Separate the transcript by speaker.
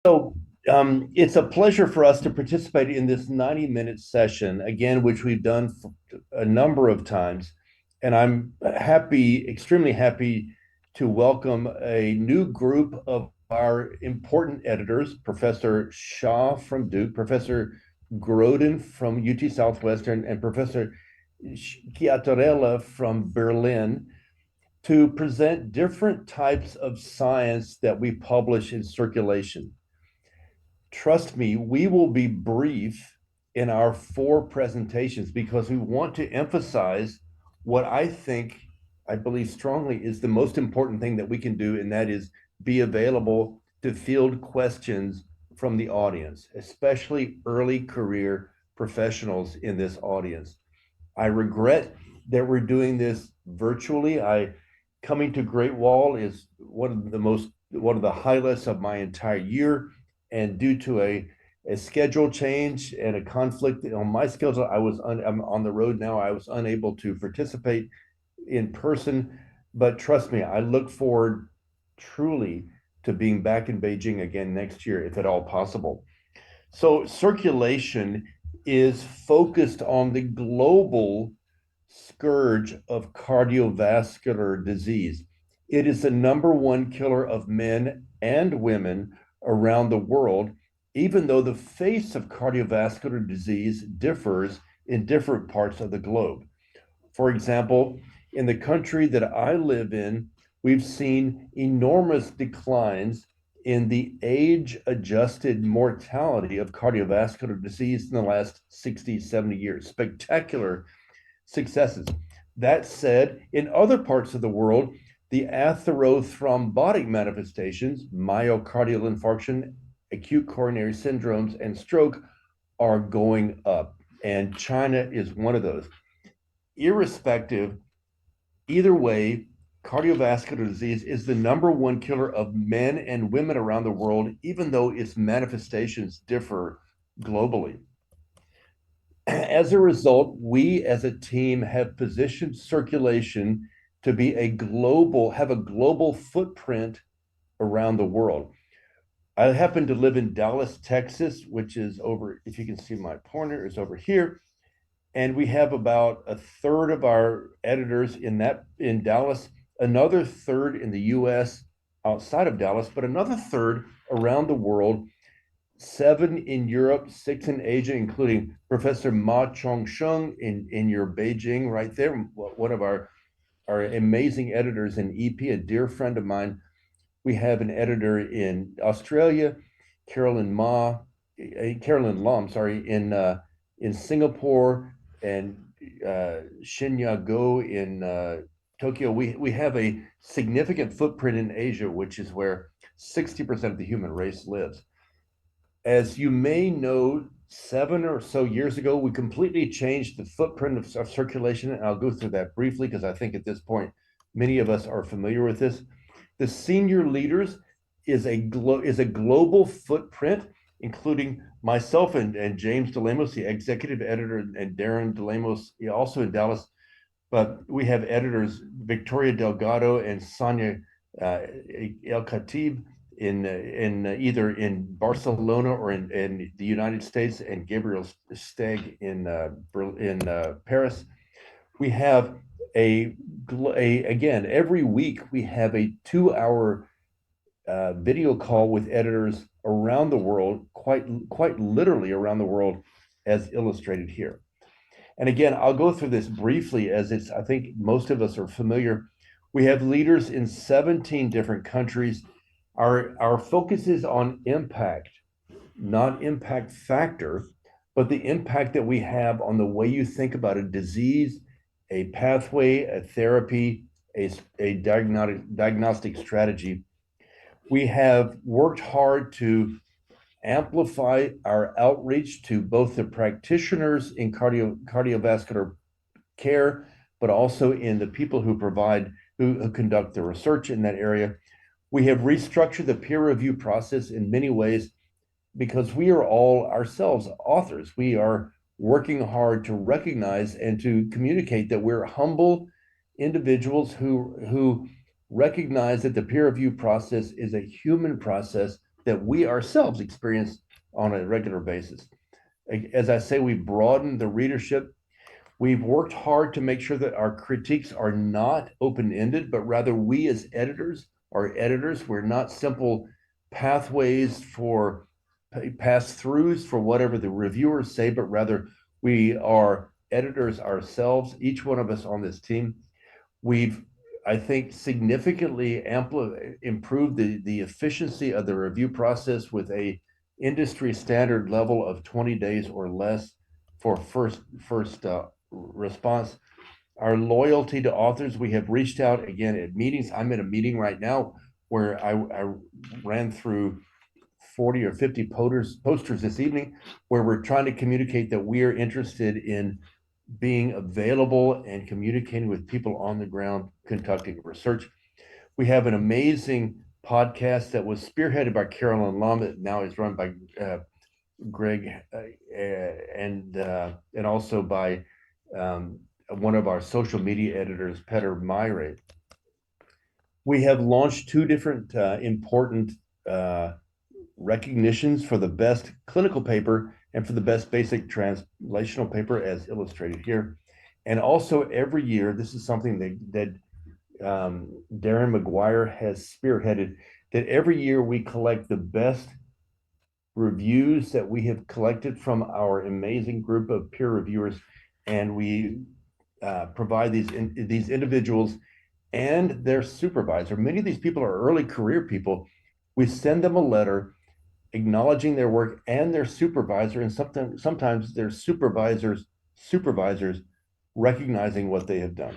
Speaker 1: It's a pleasure for us to participate in this 90-minute session, again, which we've done a number of times. And I'm happy, extremely happy to welcome a new group of our important editors, Professor Shah from Duke, Professor Groden from UT Southwestern, and Professor Chiatarella from Berlin to present different types of science that we publish in circulation. Trust me, we will be brief in our four presentations because we want to emphasize what I believe strongly is the most important thing that we can do, and that is be available to field questions from the audience, especially early career professionals in this audience. I regret that we're doing this virtually. I coming to Great Wall is one of the highlights of my entire year, and due to a schedule change and a conflict on my schedule, I'm on the road now. I was unable to participate in person, but trust me, I look forward truly to being back in Beijing again next year, if at all possible. So circulation is focused on the global scourge of cardiovascular disease. It is the number one killer of men and women around the world, even though the face of cardiovascular disease differs in different parts of the globe. For example, in the country that I live in, we've seen enormous declines in the age adjusted mortality of cardiovascular disease in the last 60, 70 years. Spectacular successes. That said, in other parts of the world, the atherothrombotic manifestations, myocardial infarction, acute coronary syndromes, and stroke are going up. And China is one of those. Irrespective, either way, cardiovascular disease is the number one killer of men and women around the world, even though its manifestations differ globally. As a result, we as a team have positioned circulation to be have a global footprint around the world. I happen to live in Dallas, Texas, which is over, if you can see my pointer, is over here. And we have about a third of our editors in Dallas, another third in the US outside of Dallas, but another third around the world, 7 in Europe, 6 in Asia, including Professor Ma Chong-sheng in your Beijing right there, one of our amazing editors in EP, a dear friend of mine. We have an editor in Australia, Carolyn Lam, sorry, in Singapore, and Shinya Go in Tokyo. We have a significant footprint in Asia, which is where 60% of the human race lives. As you may know, 7 or so years ago, we completely changed the footprint of circulation. And I'll go through that briefly because I think at this point, many of us are familiar with this. The senior leaders is a global footprint, including myself and James DeLemos, the executive editor, and Darren DeLemos, also in Dallas. But we have editors Victoria Delgado and Sonia El Khatib in either in Barcelona or in the United States, and Gabriel Steg in Paris. We have again, every week we have a 2-hour video call with editors around the world, quite literally around the world, as illustrated here. And again, I'll go through this briefly as I think most of us are familiar. We have leaders in 17 different countries. Our focus is on impact, not impact factor, but the impact that we have on the way you think about a disease, a pathway, a therapy, a diagnostic strategy. We have worked hard to amplify our outreach to both the practitioners in cardiovascular care, but also in the people who conduct the research in that area. We have restructured the peer review process in many ways because we are all ourselves authors. We are working hard to recognize and to communicate that we're humble individuals who recognize that the peer review process is a human process that we ourselves experience on a regular basis. As I say, we broaden the readership. We've worked hard to make sure that our critiques are not open-ended, but rather we as editors are editors. We're not simple pathways for pass-throughs for whatever the reviewers say, but rather we are editors ourselves, each one of us on this team. We've, I think, significantly improved the efficiency of the review process with a industry standard level of 20 days or less for first response. Our loyalty to authors, we have reached out again at meetings. I'm in a meeting right now where I ran through 40 or 50 posters this evening where we're trying to communicate that we are interested in being available and communicating with people on the ground conducting research. We have an amazing podcast that was spearheaded by Carolyn Lum that now is run by Greg and also by one of our social media editors, Peter Myre. We have launched two different important recognitions for the best clinical paper and for the best basic translational paper, as illustrated here. And also every year, this is something that Darren McGuire has spearheaded, that every year we collect the best reviews that we have collected from our amazing group of peer reviewers, and we provide these individuals and their supervisor. Many of these people are early career people. We send them a letter acknowledging their work and their supervisor, and sometimes their supervisors recognizing what they have done.